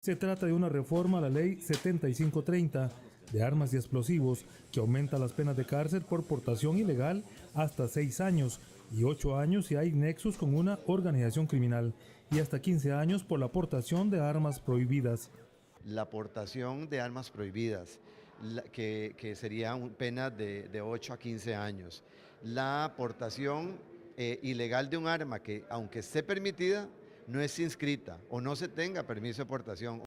Se trata de una reforma a la ley 7530 de armas y explosivos que aumenta las penas de cárcel por portación ilegal hasta 6 años y 8 años si hay nexos con una organización criminal y hasta 15 años por la portación de armas prohibidas. La aportación de armas prohibidas, que sería pena de 8 a 15 años. La aportación ilegal de un arma que, aunque esté permitida, no es inscrita o no se tenga permiso de aportación.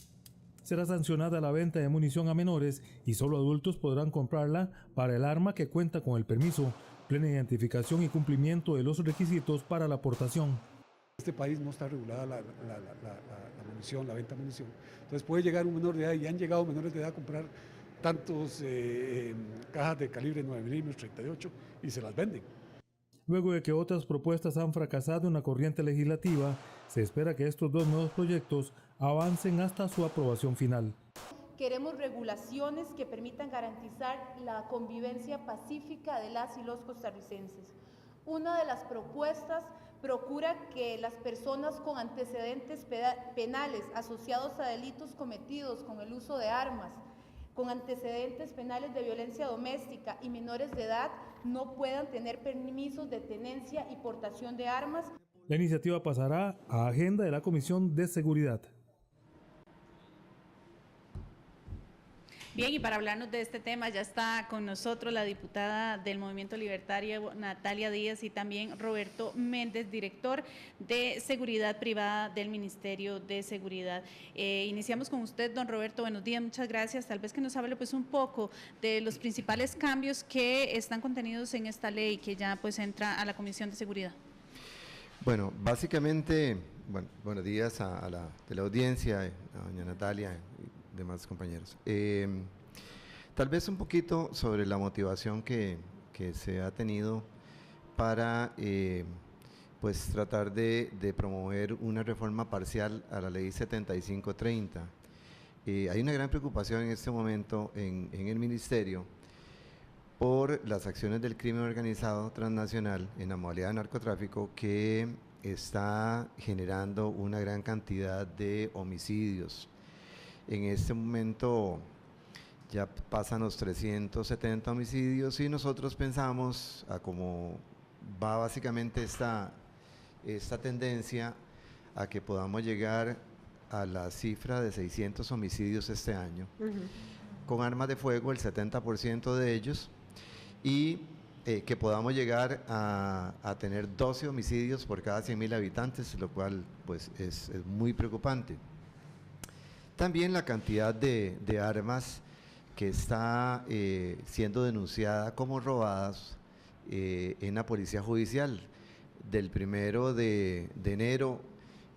Será sancionada la venta de munición a menores y solo adultos podrán comprarla para el arma que cuenta con el permiso, plena identificación y cumplimiento de los requisitos para la aportación. En este país no está regulada la munición, la venta de munición. Entonces puede llegar un menor de edad y han llegado menores de edad a comprar tantos cajas de calibre 9 milímetros, 38 y se las venden. Luego de que otras propuestas han fracasado en la corriente legislativa, se espera que estos dos nuevos proyectos avancen hasta su aprobación final. Queremos regulaciones que permitan garantizar la convivencia pacífica de las y los costarricenses. Una de las propuestas procura que las personas con antecedentes penales asociados a delitos cometidos con el uso de armas, con antecedentes penales de violencia doméstica y menores de edad no puedan tener permisos de tenencia y portación de armas. La iniciativa pasará a agenda de la Comisión de Seguridad. Bien, y para hablarnos de este tema ya está con nosotros la diputada del Movimiento Libertario, Natalia Díaz, y también Roberto Méndez, director de Seguridad Privada del Ministerio de Seguridad. Iniciamos con usted, don Roberto. Buenos días, muchas gracias. Tal vez que nos hable pues un poco de los principales cambios que están contenidos en esta ley que ya pues entra a la Comisión de Seguridad. Bueno, básicamente, buenos días a la teleaudiencia, a doña Natalia y demás compañeros. Tal vez un poquito sobre la motivación que se ha tenido para pues tratar de promover una reforma parcial a la ley 7530. Hay una gran preocupación en este momento en el Ministerio por las acciones del crimen organizado transnacional en la modalidad de narcotráfico que está generando una gran cantidad de homicidios. En este momento ya pasan los 370 homicidios y nosotros pensamos, a cómo va básicamente esta tendencia, a que podamos llegar a la cifra de 600 homicidios este año, con armas de fuego, el 70% de ellos, y que podamos llegar a tener 12 homicidios por cada 100.000 habitantes, lo cual pues es muy preocupante. También la cantidad de armas que está siendo denunciada como robadas en la Policía Judicial. Del 1 de enero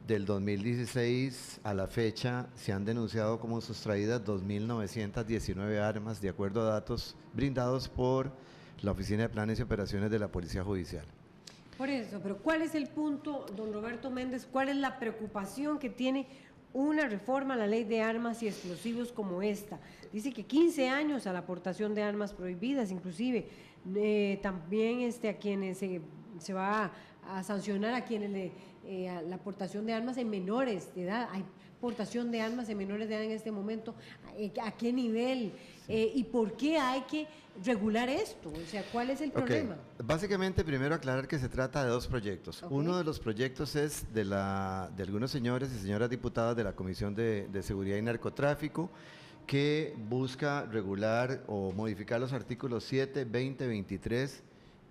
del 2016 a la fecha se han denunciado como sustraídas 2.919 armas, de acuerdo a datos brindados por la Oficina de Planes y Operaciones de la Policía Judicial. Por eso, pero ¿cuál es el punto, don Roberto Méndez? ¿Cuál es la preocupación que tiene una reforma a la ley de armas y explosivos como esta? Dice que 15 años a la aportación de armas prohibidas, inclusive también a quienes se va a sancionar a quienes a la aportación de armas en menores de edad. Hay portación de armas en menores de edad en este momento. ¿A qué nivel? ¿Y por qué hay que regular esto? O sea, ¿cuál es el problema? Básicamente, primero aclarar que se trata de dos proyectos. Uno de los proyectos es de algunos señores y señoras diputadas de la Comisión de Seguridad y Narcotráfico, que busca regular o modificar los artículos 7, 20, 23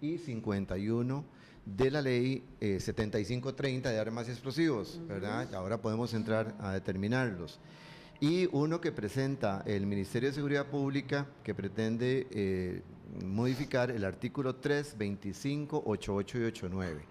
y 51 de la ley 7530 de armas y explosivos, ¿verdad? Ahora podemos entrar a determinarlos. Y uno que presenta el Ministerio de Seguridad Pública, que pretende modificar el artículo 3, 25, 88 y 89.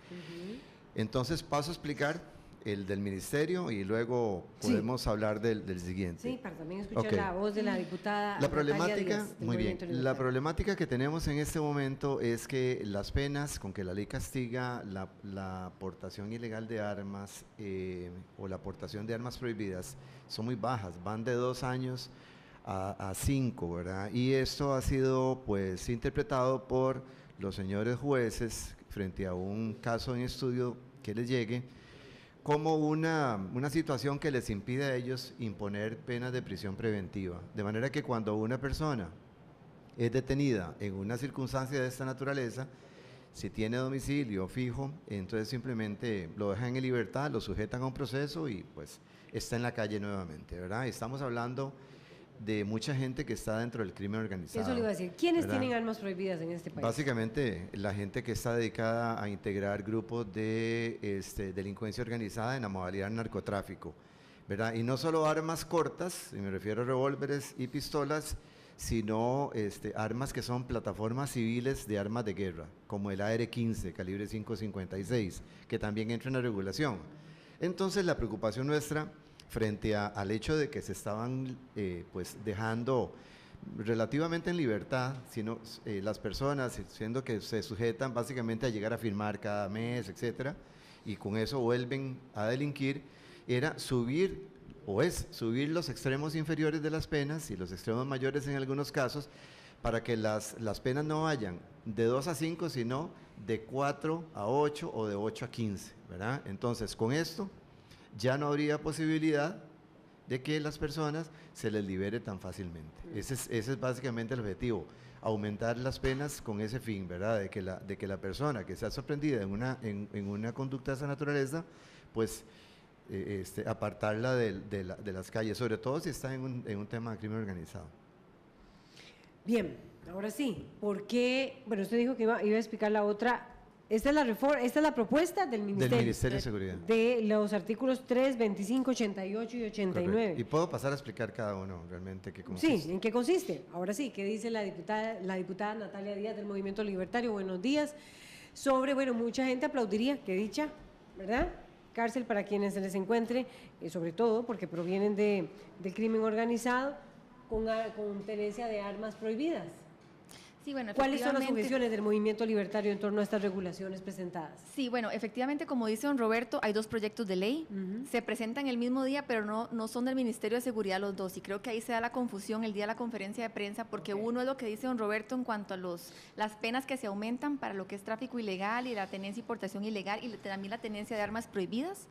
Entonces paso a explicar el del Ministerio y luego podemos hablar del siguiente. Sí, para también escuchar la voz de la diputada. La problemática, Díaz, muy bien, la problemática que tenemos en este momento es que las penas con que la ley castiga la aportación ilegal de armas o la aportación de armas prohibidas son muy bajas, van de 2 años a 5, ¿verdad? Y esto ha sido pues interpretado por los señores jueces frente a un caso en estudio que les llegue como una situación que les impide a ellos imponer penas de prisión preventiva. De manera que cuando una persona es detenida en una circunstancia de esta naturaleza, si tiene domicilio fijo, entonces simplemente lo dejan en libertad, lo sujetan a un proceso y pues está en la calle nuevamente, ¿verdad? Estamos hablando de mucha gente que está dentro del crimen organizado. Eso le iba a decir. ¿Quiénes ¿verdad? tienen armas prohibidas en este país? Básicamente, la gente que está dedicada a integrar grupos de delincuencia organizada en la modalidad narcotráfico, ¿verdad? Y no solo armas cortas, y me refiero a revólveres y pistolas, sino armas que son plataformas civiles de armas de guerra, como el AR-15, calibre 5.56, que también entra en la regulación. Entonces, la preocupación nuestra frente al hecho de que se estaban pues dejando relativamente en libertad, sino las personas, siendo que se sujetan básicamente a llegar a firmar cada mes, etcétera, y con eso vuelven a delinquir, era subir los extremos inferiores de las penas y los extremos mayores en algunos casos, para que las penas no vayan de 2 a 5, sino de 4 a 8 o de 8 a 15, ¿verdad? Entonces, con esto ya no habría posibilidad de que las personas se les libere tan fácilmente. Ese es básicamente el objetivo, aumentar las penas con ese fin, ¿verdad? De que la persona que sea sorprendida en una conducta de esa naturaleza, pues apartarla de las calles, sobre todo si está en un tema de crimen organizado. Bien, ahora sí, ¿por qué? Bueno, usted dijo que iba a explicar la otra. Esta es la propuesta del Ministerio. Del Ministerio de Seguridad. De los artículos 3, 25, 88 y 89. Correcto. Y puedo pasar a explicar cada uno realmente qué consiste. Sí, ¿en qué consiste? Ahora sí, ¿qué dice la diputada Natalia Díaz del Movimiento Libertario? Buenos días. Sobre, bueno, mucha gente aplaudiría que dicha, ¿verdad? Cárcel para quienes se les encuentre, sobre todo porque provienen del crimen organizado, con tenencia de armas prohibidas. Sí, bueno, ¿Cuáles son las efectivamente- objeciones del movimiento libertario en torno a estas regulaciones presentadas? Sí, bueno, efectivamente, como dice don Roberto, hay 2 proyectos de ley. Se presentan el mismo día, pero no son del Ministerio de Seguridad los dos. Y creo que ahí se da la confusión el día de la conferencia de prensa, porque uno es lo que dice don Roberto en cuanto a las penas que se aumentan para lo que es tráfico ilegal y la tenencia y portación ilegal y también la tenencia de armas prohibidas.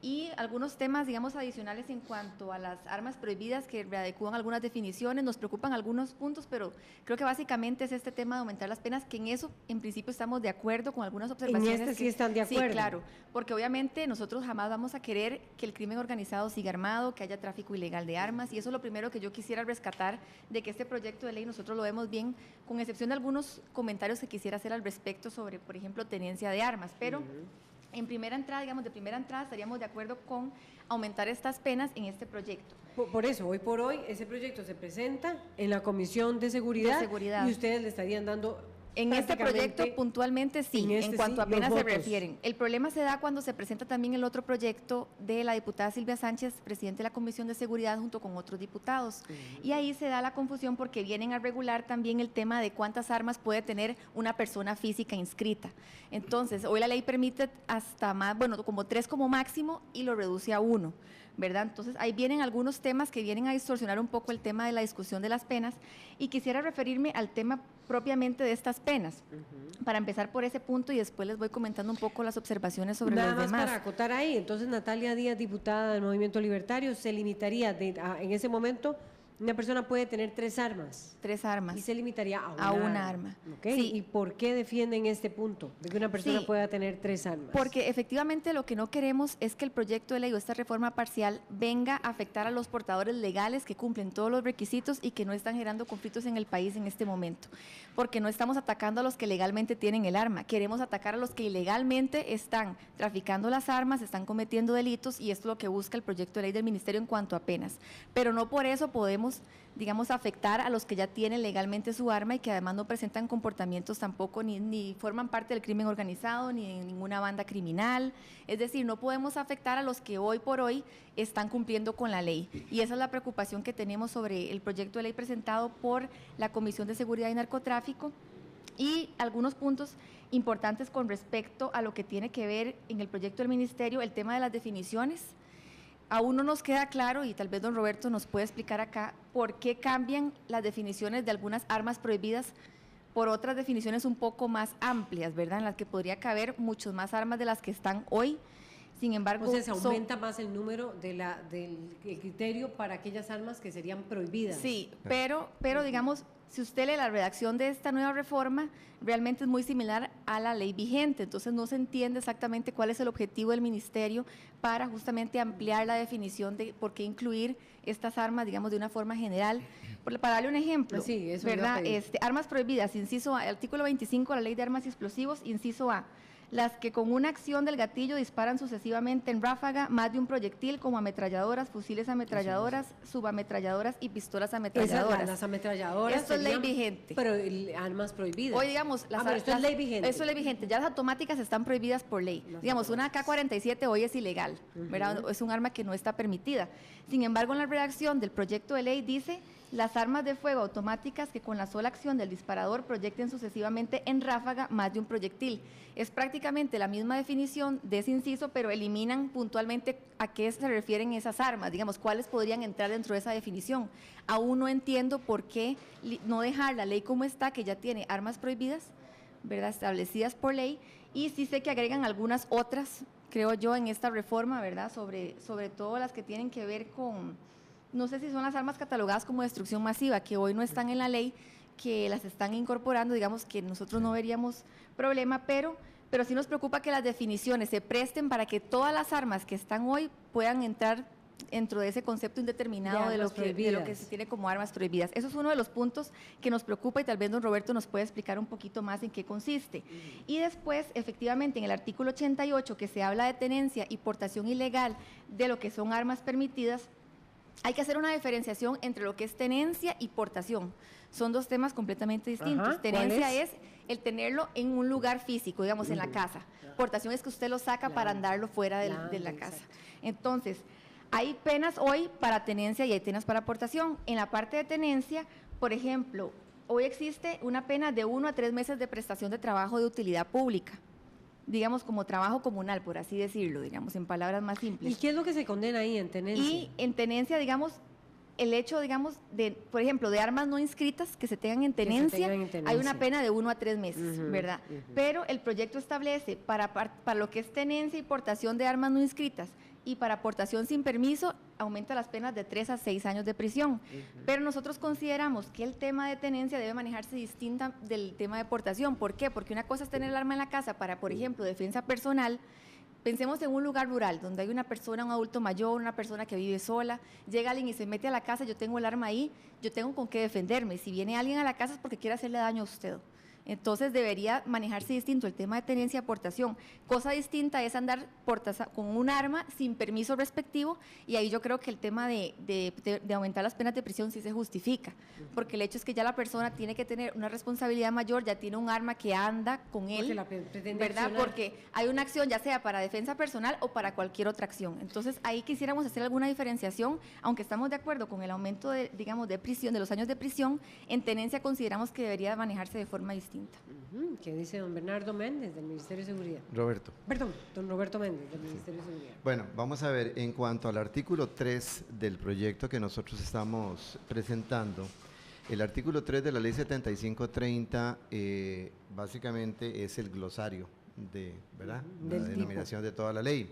Y algunos temas, digamos, adicionales en cuanto a las armas prohibidas que readecúan algunas definiciones, nos preocupan algunos puntos, pero creo que básicamente es este tema de aumentar las penas, que en eso en principio estamos de acuerdo con algunas observaciones. sí están de acuerdo. Sí, claro, porque obviamente nosotros jamás vamos a querer que el crimen organizado siga armado, que haya tráfico ilegal de armas, y eso es lo primero que yo quisiera rescatar de que este proyecto de ley nosotros lo vemos bien, con excepción de algunos comentarios que quisiera hacer al respecto sobre, por ejemplo, tenencia de armas, pero... En primera entrada, digamos, de primera entrada estaríamos de acuerdo con aumentar estas penas en este proyecto. Por eso, hoy por hoy, ese proyecto se presenta en la Comisión de Seguridad, y ustedes le estarían dando... En este proyecto puntualmente sí, en cuanto a penas se refieren. El problema se da cuando se presenta también el otro proyecto de la diputada Silvia Sánchez, presidente de la Comisión de Seguridad, junto con otros diputados. Y ahí se da la confusión porque vienen a regular también el tema de cuántas armas puede tener una persona física inscrita. Entonces, hoy la ley permite hasta más, bueno, como 3 como máximo y lo reduce a 1. ¿Verdad? Entonces, ahí vienen algunos temas que vienen a distorsionar un poco el tema de la discusión de las penas y quisiera referirme al tema propiamente de estas penas, para empezar por ese punto y después les voy comentando un poco las observaciones sobre Nada los más demás. para acotar ahí, entonces Natalia Díaz, diputada del Movimiento Libertario, se limitaría en ese momento, una persona puede tener 3 armas. 3 armas. Y se limitaría a una arma. ¿Ok? Sí. ¿Y por qué defienden este punto, de que una persona Sí. pueda tener 3 armas? Porque efectivamente lo que no queremos es que el proyecto de ley o esta reforma parcial venga a afectar a los portadores legales que cumplen todos los requisitos y que no están generando conflictos en el país en este momento. Porque no estamos atacando a los que legalmente tienen el arma, queremos atacar a los que ilegalmente están traficando las armas, están cometiendo delitos y esto es lo que busca el proyecto de ley del Ministerio en cuanto a penas. Pero no por eso podemos, digamos, afectar a los que ya tienen legalmente su arma y que además no presentan comportamientos tampoco ni forman parte del crimen organizado ni de ninguna banda criminal. Es decir, no podemos afectar a los que hoy por hoy están cumpliendo con la ley. Y esa es la preocupación que tenemos sobre el proyecto de ley presentado por la Comisión de Seguridad y Narcotráfico y algunos puntos importantes con respecto a lo que tiene que ver en el proyecto del Ministerio, el tema de las definiciones. Aún no nos queda claro, y tal vez don Roberto nos puede explicar acá, por qué cambian las definiciones de algunas armas prohibidas por otras definiciones un poco más amplias, ¿verdad? En las que podría caber muchas más armas de las que están hoy. Sin embargo, O sea, se aumenta más el número del criterio para aquellas armas que serían prohibidas. Sí, pero digamos, si usted lee la redacción de esta nueva reforma, realmente es muy similar a la ley vigente, entonces no se entiende exactamente cuál es el objetivo del ministerio para justamente ampliar la definición de por qué incluir estas armas, digamos, de una forma general. Para darle un ejemplo, Sí, eso iba a ¿verdad? pedir. Armas prohibidas, inciso A, artículo 25 de la Ley de Armas y Explosivos, inciso A. Las que con una acción del gatillo disparan sucesivamente en ráfaga más de un proyectil, como ametralladoras, fusiles ametralladoras, subametralladoras y pistolas ametralladoras. Las ametralladoras. Esto es ley serían vigente. armas prohibidas. Hoy, digamos, pero esto es ley vigente. Eso es ley vigente. Ya las automáticas están prohibidas por ley. Digamos, una AK-47 hoy es ilegal, ¿verdad? Es un arma que no está permitida. Sin embargo, en la redacción del proyecto de ley dice las armas de fuego automáticas que con la sola acción del disparador proyecten sucesivamente en ráfaga más de un proyectil. Es prácticamente la misma definición de ese inciso, pero eliminan puntualmente a qué se refieren esas armas, digamos, cuáles podrían entrar dentro de esa definición. Aún no entiendo por qué no dejar la ley como está, que ya tiene armas prohibidas, ¿verdad?, establecidas por ley, y sí sé que agregan algunas otras, creo yo, en esta reforma, ¿verdad?, sobre todo las que tienen que ver con, no sé si son las armas catalogadas como destrucción masiva, que hoy no están en la ley, que las están incorporando, digamos que nosotros no veríamos problema, pero sí nos preocupa que las definiciones se presten para que todas las armas que están hoy puedan entrar dentro de ese concepto indeterminado de lo que se tiene como armas prohibidas. Eso es uno de los puntos que nos preocupa y tal vez don Roberto nos puede explicar un poquito más en qué consiste. Y después, efectivamente, en el artículo 88, que se habla de tenencia y portación ilegal de lo que son armas permitidas, hay que hacer una diferenciación entre lo que es tenencia y portación. Son dos temas completamente distintos. Ajá, Tenencia es el tenerlo en un lugar físico, digamos, en la casa. Portación es que usted lo saca para andarlo fuera de la casa. Entonces, hay penas hoy para tenencia y hay penas para portación. En la parte de tenencia, por ejemplo, hoy existe una pena de 1 a 3 meses de prestación de trabajo de utilidad pública, digamos, como trabajo comunal, por así decirlo, digamos, en palabras más simples. ¿Y qué es lo que se condena ahí en tenencia? Y en tenencia, digamos, el hecho, digamos, de, por ejemplo, de armas no inscritas que se tengan en tenencia, hay una pena de 1 a 3 meses, ¿verdad? Pero el proyecto establece para lo que es tenencia y portación de armas no inscritas y para portación sin permiso, aumenta las penas de 3 a 6 años de prisión. Pero nosotros consideramos que el tema de tenencia debe manejarse distinta del tema de portación. ¿Por qué? Porque una cosa es tener el arma en la casa para, por ejemplo, defensa personal. Pensemos en un lugar rural donde hay una persona, un adulto mayor, una persona que vive sola, llega alguien y se mete a la casa, yo tengo el arma ahí, yo tengo con qué defenderme. Si viene alguien a la casa es porque quiere hacerle daño a usted. Entonces debería manejarse distinto el tema de tenencia y aportación. Cosa distinta es andar con un arma sin permiso respectivo, y ahí yo creo que el tema de aumentar las penas de prisión sí se justifica, porque el hecho es que ya la persona tiene que tener una responsabilidad mayor, ya tiene un arma que anda con él, ¿verdad? Porque hay una acción ya sea para defensa personal o para cualquier otra acción. Entonces ahí quisiéramos hacer alguna diferenciación, aunque estamos de acuerdo con el aumento de, digamos, de prisión, de los años de prisión, en tenencia consideramos que debería manejarse de forma distinta. ¿Qué dice don Bernardo Méndez del Ministerio de Seguridad? Roberto. Perdón, don Roberto Méndez del Ministerio de Seguridad. Bueno, vamos a ver, en cuanto al artículo 3 del proyecto que nosotros estamos presentando, el artículo 3 de la ley 7530 básicamente es el glosario de, ¿verdad?, la denominación de toda la ley.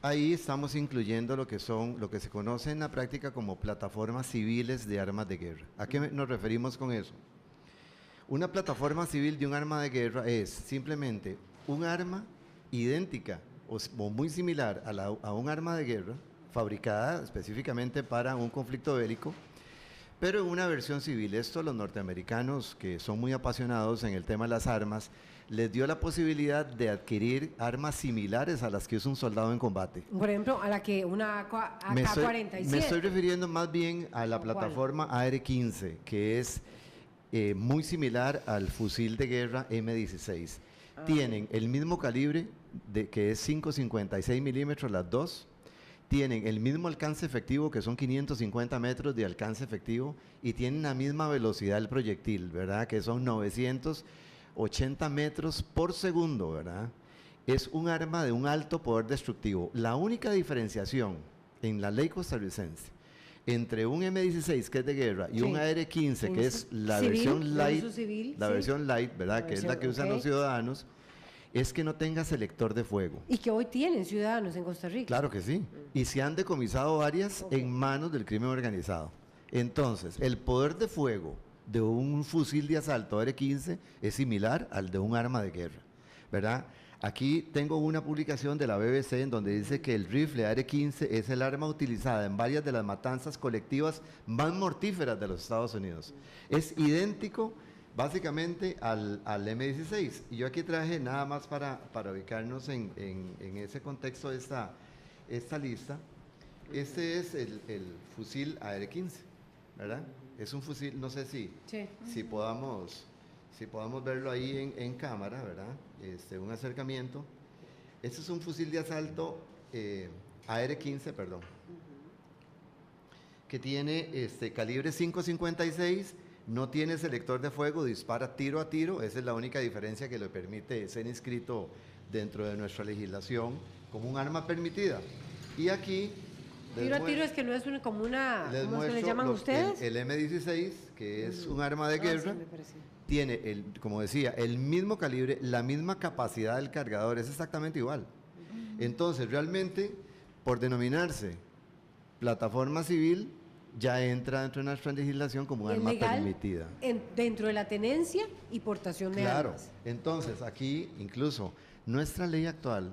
Ahí estamos incluyendo lo que se conoce en la práctica como plataformas civiles de armas de guerra. ¿A qué nos referimos con eso? Una plataforma civil de un arma de guerra es simplemente un arma idéntica o muy similar a un arma de guerra, fabricada específicamente para un conflicto bélico, pero en una versión civil. Esto a los norteamericanos, que son muy apasionados en el tema de las armas, les dio la posibilidad de adquirir armas similares a las que usa un soldado en combate. Por ejemplo, a la que una AK-47. Me estoy refiriendo más bien a la plataforma AR-15, que es muy similar al fusil de guerra M16. Tienen el mismo calibre, que es 5.56 milímetros las dos. Tienen el mismo alcance efectivo, que son 550 metros de alcance efectivo, y tienen la misma velocidad del proyectil, ¿verdad?, que son 980 metros por segundo, ¿verdad? Es un arma de un alto poder destructivo. La única diferenciación en la ley costarricense entre un M16, que es de guerra, y un AR-15, que es la versión light, versión light, ¿verdad?, que es la que usan los ciudadanos, es que no tenga selector de fuego. Y que hoy tienen ciudadanos en Costa Rica. Claro que sí. Y se han decomisado varias en manos del crimen organizado. Entonces, el poder de fuego de un fusil de asalto AR-15 es similar al de un arma de guerra, ¿verdad? Aquí tengo una publicación de la BBC en donde dice que el rifle AR-15 es el arma utilizada en varias de las matanzas colectivas más mortíferas de los Estados Unidos. Es idéntico básicamente al M16. Y yo aquí traje nada más para ubicarnos en ese contexto de esta lista. Este es el fusil AR-15, ¿verdad? Es un fusil, no sé si podamos verlo ahí en cámara, ¿verdad? Un acercamiento. Este es un fusil de asalto AR-15, perdón, que tiene calibre .556, no tiene selector de fuego, dispara tiro a tiro. Esa es la única diferencia que le permite ser inscrito dentro de nuestra legislación como un arma permitida. Y aquí... Tiro a tiro es que no es como una... ¿Cómo se le llaman ustedes? El M16, que es un arma de guerra, tiene, como decía, el mismo calibre, la misma capacidad del cargador, es exactamente igual. Entonces, realmente, por denominarse plataforma civil, ya entra dentro de nuestra legislación como un arma permitida. Dentro de la tenencia y portación de armas. Claro, entonces aquí incluso nuestra ley actual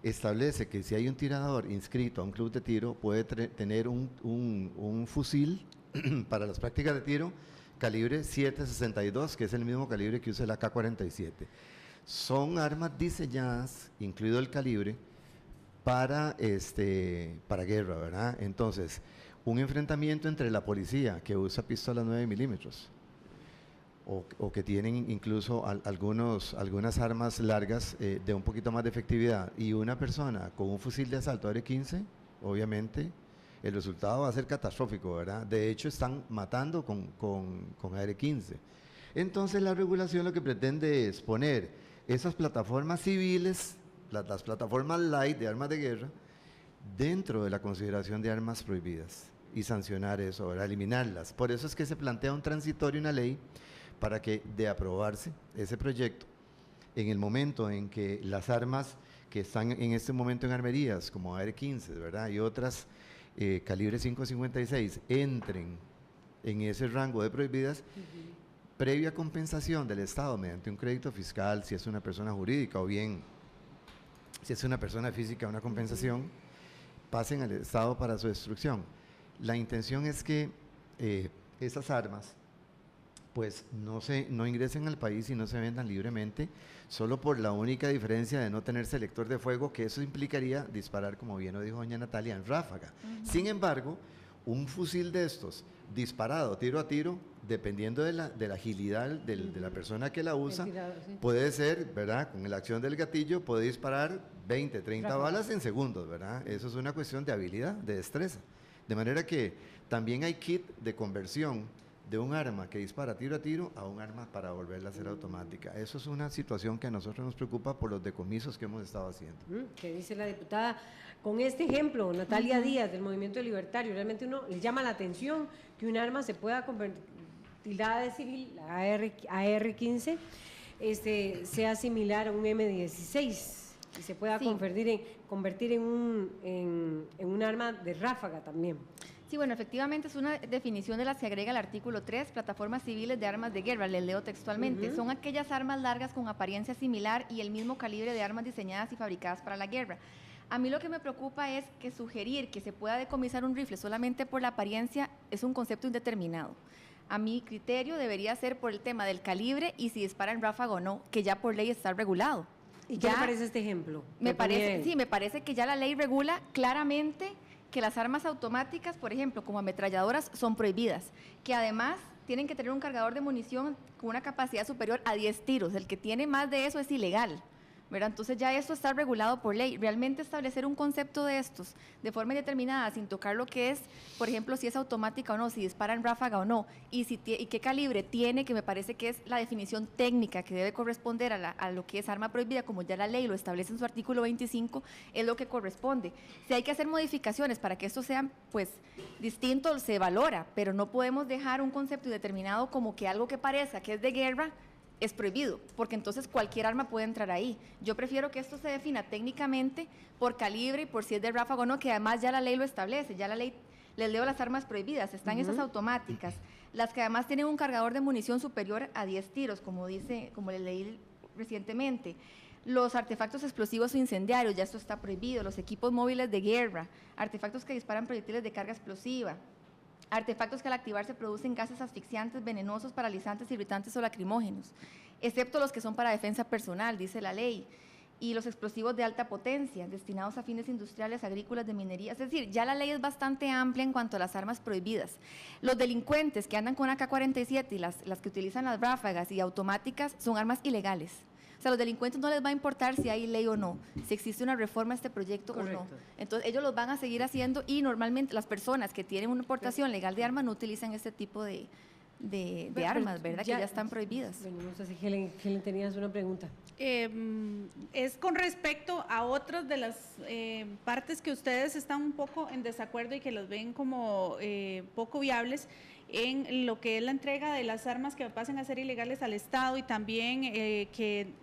establece que si hay un tirador inscrito a un club de tiro, puede tener un fusil para las prácticas de tiro calibre .762, que es el mismo calibre que usa el AK-47. Son armas diseñadas, incluido el calibre, para guerra, ¿verdad? Entonces, un enfrentamiento entre la policía que usa pistolas 9 milímetros o que tienen incluso algunas armas largas de un poquito más de efectividad y una persona con un fusil de asalto AR-15, obviamente el resultado va a ser catastrófico, ¿verdad? De hecho, están matando con AR-15. Entonces, la regulación lo que pretende es poner esas plataformas civiles, las plataformas light de armas de guerra, dentro de la consideración de armas prohibidas y sancionar eso, ¿verdad? Eliminarlas. Por eso es que se plantea un transitorio, una ley, para que de aprobarse ese proyecto, en el momento en que las armas que están en este momento en armerías, como AR-15, ¿verdad? Y otras calibre .556, entren en ese rango de prohibidas, previa compensación del Estado mediante un crédito fiscal, si es una persona jurídica o bien si es una persona física, una compensación, pasen al Estado para su destrucción. La intención es que esas armas pues no ingresen al país y no se vendan libremente, solo por la única diferencia de no tener selector de fuego, que eso implicaría disparar, como bien lo dijo doña Natalia, en ráfaga. Sin embargo, un fusil de estos disparado tiro a tiro, dependiendo de la agilidad de la persona que la usa, puede ser, ¿verdad? Con la acción del gatillo puede disparar 20, 30 balas en segundos, ¿verdad? Eso es una cuestión de habilidad, de destreza. De manera que también hay kit de conversión de un arma que dispara tiro a tiro a un arma para volverla a hacer automática. Eso es una situación que a nosotros nos preocupa por los decomisos que hemos estado haciendo. ¿Qué dice la diputada? Con este ejemplo, Natalia Díaz, del Movimiento Libertario, realmente uno le llama la atención que un arma se pueda convertir, tildada de civil, la AR-15, sea similar a un M16 y se pueda convertir en un arma de ráfaga también. Sí, bueno, efectivamente es una definición de las que agrega el artículo 3, plataformas civiles de armas de guerra, les leo textualmente. Son aquellas armas largas con apariencia similar y el mismo calibre de armas diseñadas y fabricadas para la guerra. A mí lo que me preocupa es que sugerir que se pueda decomisar un rifle solamente por la apariencia es un concepto indeterminado. A mi criterio debería ser por el tema del calibre y si dispara en ráfaga o no, que ya por ley está regulado. ¿Y qué le parece este ejemplo? Me parece que ya la ley regula claramente que las armas automáticas, por ejemplo, como ametralladoras, son prohibidas, que además tienen que tener un cargador de munición con una capacidad superior a 10 tiros. El que tiene más de eso es ilegal, ¿verdad? Entonces ya esto está regulado por ley. Realmente establecer un concepto de estos de forma indeterminada, sin tocar lo que es, por ejemplo, si es automática o no, si dispara en ráfaga o no, y qué calibre tiene, que me parece que es la definición técnica que debe corresponder a lo que es arma prohibida, como ya la ley lo establece en su artículo 25, es lo que corresponde. Si hay que hacer modificaciones para que esto sea, pues, distinto, se valora, pero no podemos dejar un concepto indeterminado como que algo que parezca que es de guerra es prohibido, porque entonces cualquier arma puede entrar ahí. Yo prefiero que esto se defina técnicamente por calibre y por si es de ráfaga o no, que además ya la ley lo establece, ya la ley, les leo las armas prohibidas, están esas automáticas, las que además tienen un cargador de munición superior a 10 tiros, como le leí recientemente. Los artefactos explosivos o incendiarios, ya esto está prohibido, los equipos móviles de guerra, artefactos que disparan proyectiles de carga explosiva, artefactos que al activarse producen gases asfixiantes, venenosos, paralizantes, irritantes o lacrimógenos, excepto los que son para defensa personal, dice la ley, y los explosivos de alta potencia, destinados a fines industriales, agrícolas, de minería. Es decir, ya la ley es bastante amplia en cuanto a las armas prohibidas. Los delincuentes que andan con AK-47 y las que utilizan las ráfagas y automáticas son armas ilegales. O sea, a los delincuentes no les va a importar si hay ley o no, si existe una reforma a este proyecto o no. Entonces, ellos los van a seguir haciendo y normalmente las personas que tienen una portación legal de armas no utilizan este tipo de armas, ¿verdad? Que ya están prohibidas. Bueno, no sé si Helen tenías una pregunta. Es con respecto a otras de las partes que ustedes están un poco en desacuerdo y que los ven como poco viables en lo que es la entrega de las armas que pasen a ser ilegales al Estado y también que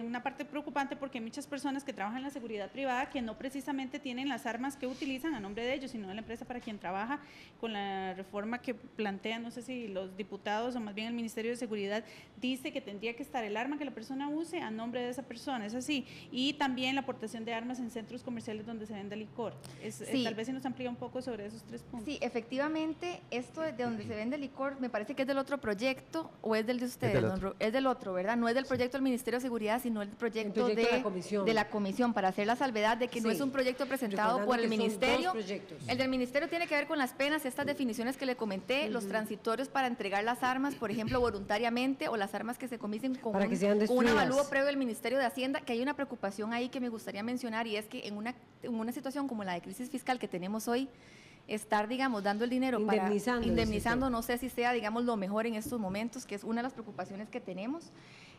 una parte preocupante porque hay muchas personas que trabajan en la seguridad privada que no precisamente tienen las armas que utilizan a nombre de ellos, sino de la empresa para quien trabaja, con la reforma que plantean, no sé si los diputados o más bien el Ministerio de Seguridad dice que tendría que estar el arma que la persona use a nombre de esa persona, es así, y también la aportación de armas en centros comerciales donde se vende licor. Sí. Tal vez si nos amplía un poco sobre esos 3 puntos. Sí, efectivamente, esto de donde se vende licor, me parece que es del otro proyecto o es del de ustedes, es del otro, ¿verdad? No es del proyecto del Ministerio de Seguridad, sino el proyecto de la comisión, para hacer la salvedad de que no es un proyecto presentado por el Ministerio. El del Ministerio tiene que ver con las penas, estas definiciones que le comenté, los transitorios para entregar las armas, por ejemplo, voluntariamente, o las armas que se comisen con un avalúo previo del Ministerio de Hacienda, que hay una preocupación ahí que me gustaría mencionar, y es que en una situación como la de crisis fiscal que tenemos hoy, estar, digamos, dando el dinero indemnizando, no sé si sea, digamos, lo mejor en estos momentos, que es una de las preocupaciones que tenemos.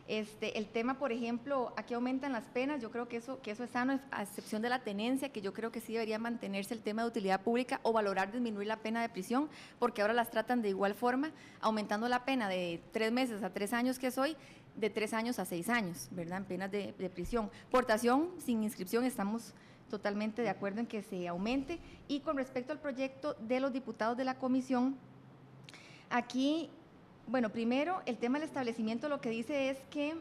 El tema, por ejemplo, aquí aumentan las penas, yo creo que eso es sano, a excepción de la tenencia, que yo creo que sí debería mantenerse el tema de utilidad pública o valorar disminuir la pena de prisión, porque ahora las tratan de igual forma, aumentando la pena de 3 meses a 3 años que es hoy, de 3 años a 6 años, ¿verdad?, en penas de prisión. Portación sin inscripción, estamos totalmente de acuerdo en que se aumente. Y con respecto al proyecto de los diputados de la comisión, aquí, bueno, primero el tema del establecimiento lo que dice es que,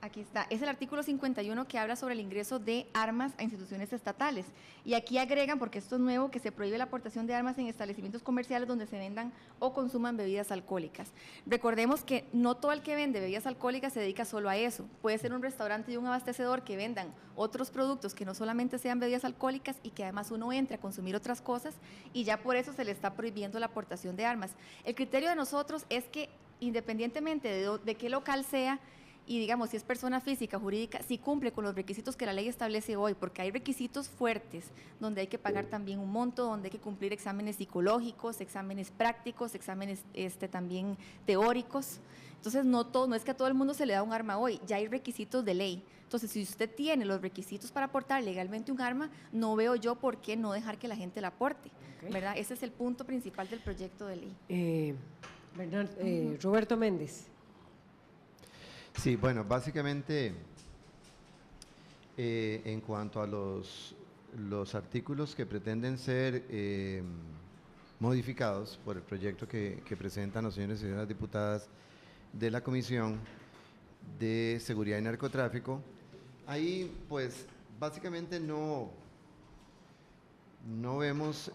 aquí está, es el artículo 51 que habla sobre el ingreso de armas a instituciones estatales. Y aquí agregan, porque esto es nuevo, que se prohíbe la aportación de armas en establecimientos comerciales donde se vendan o consuman bebidas alcohólicas. Recordemos que no todo el que vende bebidas alcohólicas se dedica solo a eso. Puede ser un restaurante y un abastecedor que vendan otros productos que no solamente sean bebidas alcohólicas y que además uno entre a consumir otras cosas, y ya por eso se le está prohibiendo la aportación de armas. El criterio de nosotros es que, independientemente de qué local sea, y digamos, si es persona física, jurídica, si cumple con los requisitos que la ley establece hoy, porque hay requisitos fuertes, donde hay que pagar también un monto, donde hay que cumplir exámenes psicológicos, exámenes prácticos, exámenes también teóricos. Entonces, no es que a todo el mundo se le da un arma hoy, ya hay requisitos de ley. Entonces, si usted tiene los requisitos para aportar legalmente un arma, no veo yo por qué no dejar que la gente la aporte, ¿verdad? Ese es el punto principal del proyecto de ley. Roberto Méndez. Sí, bueno, básicamente en cuanto a los artículos que pretenden ser modificados por el proyecto que presentan los señores y señoras diputadas de la Comisión de Seguridad y Narcotráfico, ahí pues básicamente no vemos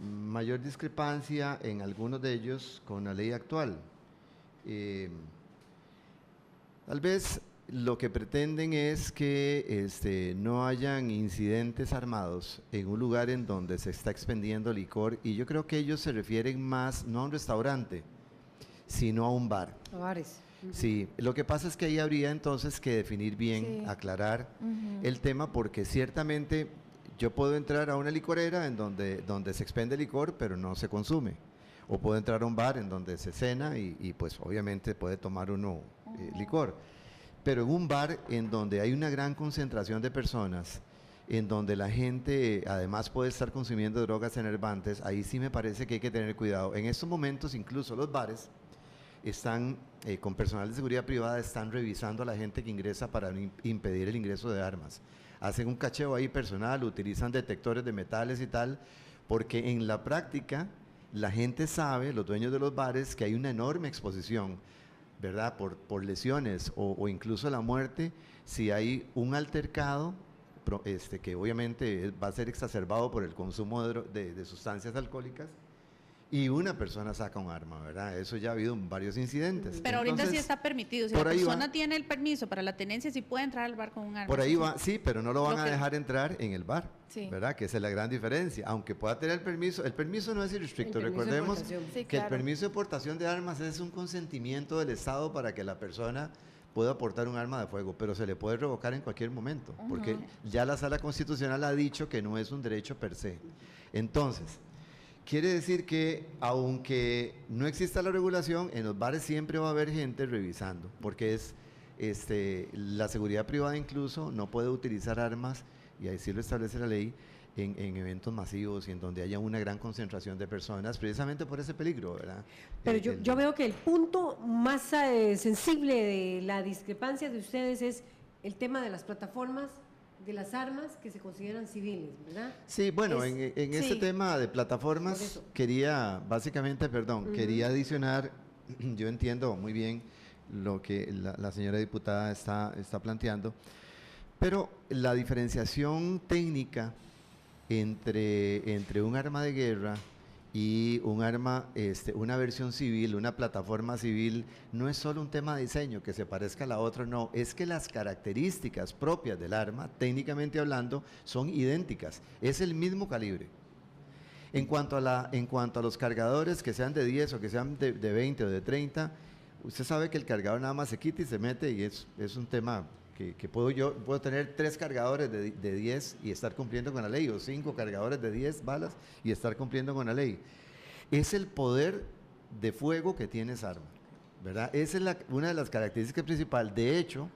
mayor discrepancia en algunos de ellos con la ley actual. Tal vez lo que pretenden es que no hayan incidentes armados en un lugar en donde se está expendiendo licor, y yo creo que ellos se refieren más no a un restaurante, sino a un bar. A bares. Sí, lo que pasa es que ahí habría entonces que definir bien, aclarar el tema, porque ciertamente yo puedo entrar a una licorera en donde se expende licor, pero no se consume. O puedo entrar a un bar en donde se cena y pues obviamente puede tomar uno licor. Pero en un bar en donde hay una gran concentración de personas, en donde la gente además puede estar consumiendo drogas enervantes, ahí sí me parece que hay que tener cuidado. En estos momentos incluso los bares están, con personal de seguridad privada, están revisando a la gente que ingresa para impedir el ingreso de armas. Hacen un cacheo ahí personal, utilizan detectores de metales y tal, porque en la práctica la gente sabe, los dueños de los bares, que hay una enorme exposición, ¿verdad?, por lesiones o incluso la muerte, si hay un altercado, que obviamente va a ser exacerbado por el consumo de sustancias alcohólicas, y una persona saca un arma, ¿verdad? Eso ya ha habido varios incidentes. Pero ahorita Entonces, sí está permitido. Si por la ahí persona va. tiene el permiso para la tenencia, sí puede entrar al bar con un arma. Por ahí va, sí, pero no lo van Lo a que- dejar entrar en el bar, Sí. ¿verdad? Que esa es la gran diferencia. Aunque pueda tener el permiso no es irrestricto. El permiso de Recordemos portación. Sí, que el claro. permiso de portación de armas es un consentimiento del Estado para que la persona pueda portar un arma de fuego, pero se le puede revocar en cualquier momento, porque ya la Sala Constitucional ha dicho que no es un derecho per se. Entonces, quiere decir que aunque no exista la regulación, en los bares siempre va a haber gente revisando, porque es la seguridad privada incluso no puede utilizar armas, y así lo establece la ley, en eventos masivos y en donde haya una gran concentración de personas, precisamente por ese peligro, ¿verdad? Pero yo veo que el punto más sensible de la discrepancia de ustedes es el tema de las plataformas, de las armas que se consideran civiles, ¿verdad? Sí, bueno, Es- en ese sí. tema de Por plataformas, eso. quería adicionar, yo entiendo muy bien lo que la señora diputada está planteando, pero la diferenciación técnica entre un arma de guerra y un arma, una versión civil, una plataforma civil, no es solo un tema de diseño que se parezca a la otra, no, es que las características propias del arma, técnicamente hablando, son idénticas, es el mismo calibre. En cuanto a los cargadores, que sean de 10 o que sean de 20 o de 30, usted sabe que el cargador nada más se quita y se mete, y es un tema que puedo tener 3 cargadores de 10 y estar cumpliendo con la ley, o 5 cargadores de 10 balas y estar cumpliendo con la ley. Es el poder de fuego que tiene esa arma, ¿verdad? Esa es una de las características principales. De hecho,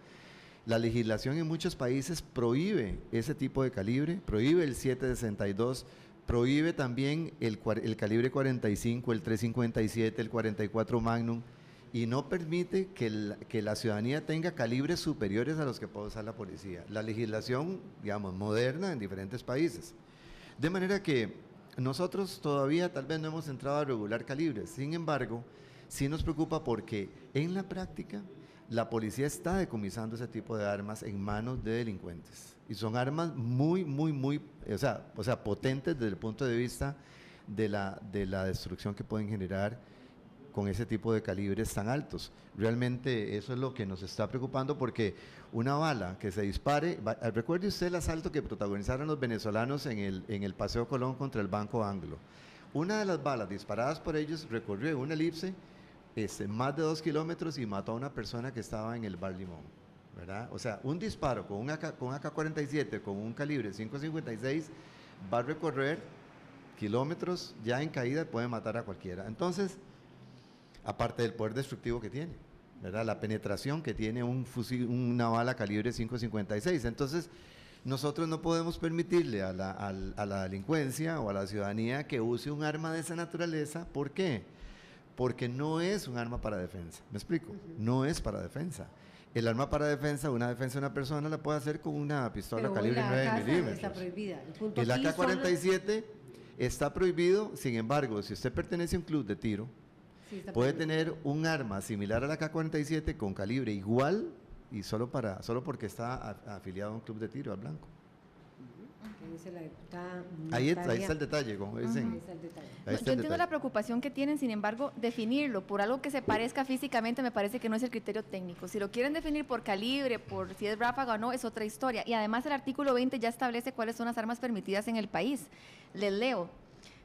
la legislación en muchos países prohíbe ese tipo de calibre, prohíbe el 7.62, prohíbe también el calibre 45, el 357, el 44 Magnum, y no permite que la ciudadanía tenga calibres superiores a los que puede usar la policía. La legislación, digamos, moderna en diferentes países. De manera que nosotros todavía tal vez no hemos entrado a regular calibres. Sin embargo, sí nos preocupa porque en la práctica la policía está decomisando ese tipo de armas en manos de delincuentes. Y son armas muy, o sea, potentes desde el punto de vista de la destrucción que pueden generar con ese tipo de calibres tan altos. Realmente eso es lo que nos está preocupando, porque una bala que se dispare, recuerde usted el asalto que protagonizaron los venezolanos en el Paseo Colón contra el Banco Anglo. Una de las balas disparadas por ellos recorrió una elipse más de 2 kilómetros y mató a una persona que estaba en el Bar Limón, ¿verdad? O sea, un disparo con un AK-47 con un calibre 5.56 va a recorrer kilómetros ya en caída, puede matar a cualquiera. Entonces, aparte del poder destructivo que tiene, ¿verdad? La penetración que tiene un fusil, una bala calibre 5.56. Entonces, nosotros no podemos permitirle a la delincuencia o a la ciudadanía que use un arma de esa naturaleza. ¿Por qué? Porque no es un arma para defensa. ¿Me explico? No es para defensa. El arma para defensa, una defensa de una persona la puede hacer con una pistola Pero hoy calibre la 9 caza milímetros. está prohibida. El punto El aquí son las- AK-47 está prohibido, sin embargo, si usted pertenece a un club de tiro, Sí, está puede prohibido. tener un arma similar a la AK-47 con calibre igual y solo porque está afiliado a un club de tiro, al blanco. Que dice la diputada Ahí Natalia. está el detalle, como dicen. Ahí está el detalle. Ahí No, está yo el entiendo detalle. la preocupación que tienen, sin embargo, definirlo por algo que se parezca físicamente me parece que no es el criterio técnico. Si lo quieren definir por calibre, por si es ráfaga o no, es otra historia. Y además el artículo 20 ya establece cuáles son las armas permitidas en el país. Les leo.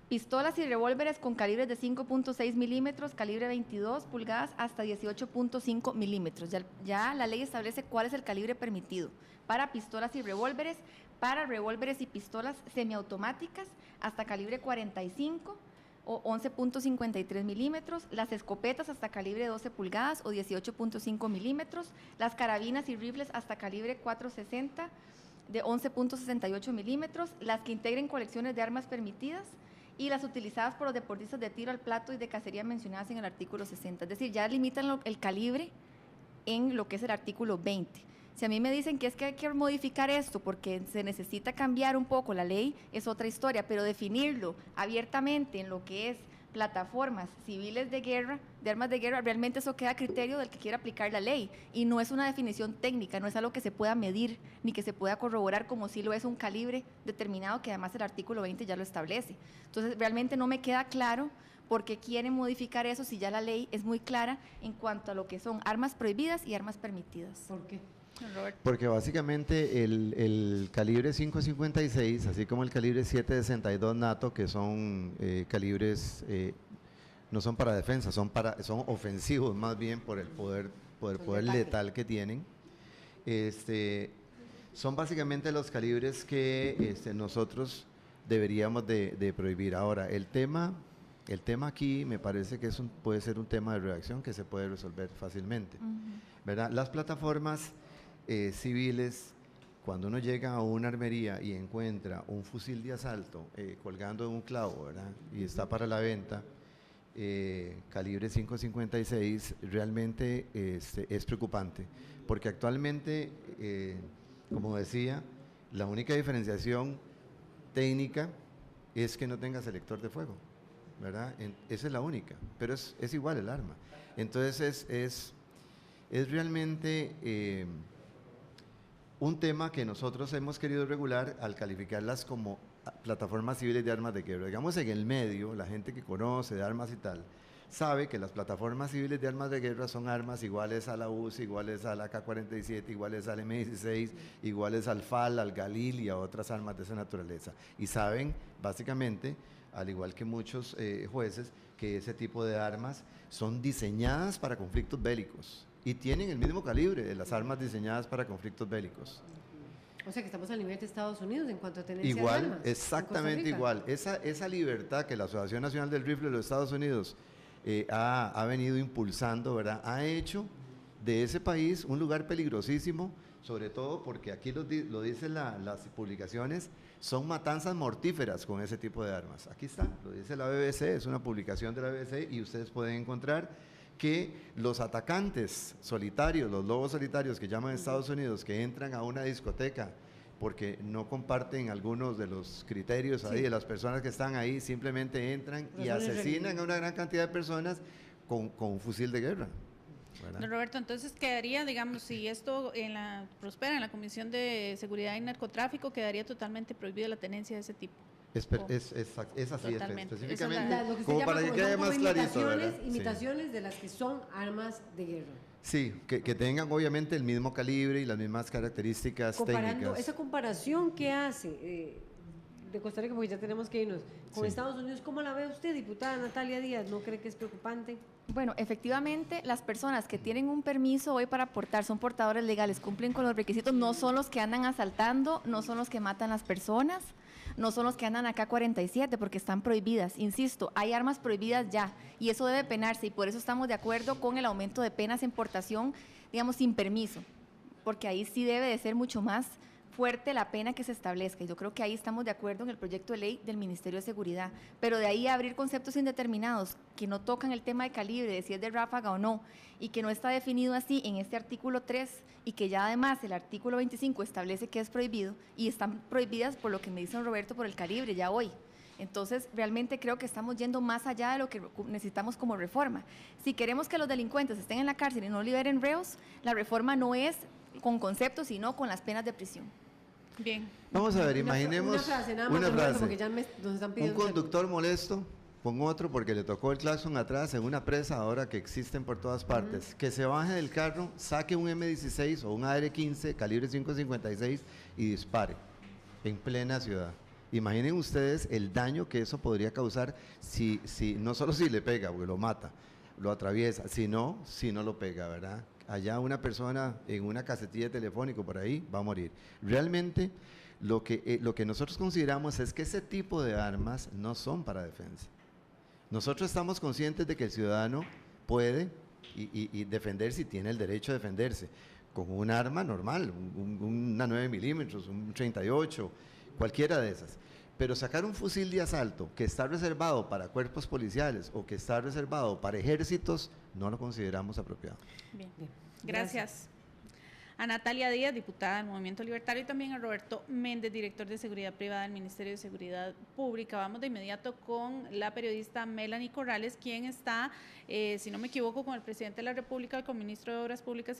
Pistolas y revólveres con calibres de 5.6 milímetros, calibre 22 pulgadas hasta 18.5 milímetros. Ya la ley establece cuál es el calibre permitido para pistolas y revólveres, para revólveres y pistolas semiautomáticas hasta calibre 45 o 11.53 milímetros, las escopetas hasta calibre 12 pulgadas o 18.5 milímetros, las carabinas y rifles hasta calibre 460 de 11.68 milímetros, las que integren colecciones de armas permitidas y las utilizadas por los deportistas de tiro al plato y de cacería mencionadas en el artículo 60. Es decir, ya limitan el calibre en lo que es el artículo 20. Si a mí me dicen que es que hay que modificar esto porque se necesita cambiar un poco la ley, es otra historia, pero definirlo abiertamente en lo que es plataformas civiles de guerra, de armas de guerra, realmente eso queda a criterio del que quiera aplicar la ley y no es una definición técnica, no es algo que se pueda medir ni que se pueda corroborar como si lo es un calibre determinado que además el artículo 20 ya lo establece. Entonces realmente no me queda claro por qué quieren modificar eso si ya la ley es muy clara en cuanto a lo que son armas prohibidas y armas permitidas. ¿Por qué? Robert. Porque básicamente el calibre 5.56, así como el calibre 7.62 NATO, que son calibres, no son para defensa, son ofensivos más bien por el poder letal que tienen, son básicamente los calibres que nosotros deberíamos de prohibir. Ahora, el tema aquí me parece que puede ser un tema de redacción que se puede resolver fácilmente, ¿verdad? Las plataformas civiles, cuando uno llega a una armería y encuentra un fusil de asalto colgando de un clavo, ¿verdad? Y está para la venta, calibre 5.56, realmente es preocupante, porque actualmente, como decía, la única diferenciación técnica es que no tenga selector de fuego, ¿verdad? Esa es la única, pero es igual el arma. Entonces es realmente un tema que nosotros hemos querido regular al calificarlas como plataformas civiles de armas de guerra. Digamos, en el medio, la gente que conoce de armas y tal, sabe que las plataformas civiles de armas de guerra son armas iguales a la UCI, iguales a la AK-47, iguales al M16, iguales al FAL, al Galil y a otras armas de esa naturaleza. Y saben, básicamente, al igual que muchos jueces, que ese tipo de armas son diseñadas para conflictos bélicos y tienen el mismo calibre de las armas diseñadas para conflictos bélicos. O sea que estamos al nivel de Estados Unidos en cuanto a tenencia Igual, de armas. exactamente igual. Esa libertad que la Asociación Nacional del Rifle de los Estados Unidos ha venido impulsando, ¿verdad? Ha hecho de ese país un lugar peligrosísimo, sobre todo porque aquí lo dicen las publicaciones, son matanzas mortíferas con ese tipo de armas. Aquí está, lo dice la BBC, es una publicación de la BBC y ustedes pueden encontrar que los atacantes solitarios, los lobos solitarios que llaman Estados Unidos, que entran a una discoteca porque no comparten algunos de los criterios ahí de las personas que están ahí, simplemente entran y asesinan a una gran cantidad de personas con un fusil de guerra. Don Roberto, entonces quedaría, digamos, si esto prospera en la Comisión de Seguridad y Narcotráfico, quedaría totalmente prohibida la tenencia de ese tipo. Es así, específicamente, lo que como para que quede más clarito, ¿verdad? Imitaciones de las que son armas de guerra. Sí, que tengan obviamente el mismo calibre y las mismas características técnicas. Esa comparación que hace de Costa Rica, porque ya tenemos que irnos, con Sí. Estados Unidos, ¿cómo la ve usted, diputada Natalia Díaz? ¿No cree que es preocupante? Bueno, efectivamente, las personas que tienen un permiso hoy para portar son portadores legales, cumplen con los requisitos, no son los que andan asaltando, no son los que matan a las personas, no son los que andan acá 47 porque están prohibidas. Insisto, hay armas prohibidas ya y eso debe penarse y por eso estamos de acuerdo con el aumento de penas en portación, digamos, sin permiso, porque ahí sí debe de ser mucho más fuerte la pena que se establezca y yo creo que ahí estamos de acuerdo en el proyecto de ley del Ministerio de Seguridad, pero de ahí a abrir conceptos indeterminados que no tocan el tema de calibre, de si es de ráfaga o no, y que no está definido así en este artículo 3 y que ya además el artículo 25 establece que es prohibido y están prohibidas por lo que me dice don Roberto por el calibre ya hoy. Entonces, realmente creo que estamos yendo más allá de lo que necesitamos como reforma. Si queremos que los delincuentes estén en la cárcel y no liberen reos, la reforma no es con conceptos, sino con las penas de prisión. Bien. Vamos a ver, imaginemos una frase, nada más, una Roberto, frase. porque ya nos están Un pidiendo. conductor molesto con otro porque le tocó el claxon atrás en una presa ahora que existen por todas partes, que se baje del carro, saque un M16 o un AR-15 calibre 5.56 y dispare en plena ciudad. Imaginen ustedes el daño que eso podría causar si no solo si le pega, porque lo mata, lo atraviesa, si no lo pega, ¿verdad? Allá una persona en una casetilla telefónica por ahí va a morir. Realmente lo que nosotros consideramos es que ese tipo de armas no son para defensa. Nosotros estamos conscientes de que el ciudadano puede y defenderse y tiene el derecho a defenderse con un arma normal, una 9 milímetros, un 38, cualquiera de esas. Pero sacar un fusil de asalto que está reservado para cuerpos policiales o que está reservado para ejércitos, no lo consideramos apropiado. Bien, Bien, gracias. A Natalia Díaz, diputada del Movimiento Libertario, y también a Roberto Méndez, director de Seguridad Privada del Ministerio de Seguridad Pública. Vamos de inmediato con la periodista Melanie Corrales, quien está, si no me equivoco, con el presidente de la República, con el ministro de Obras Públicas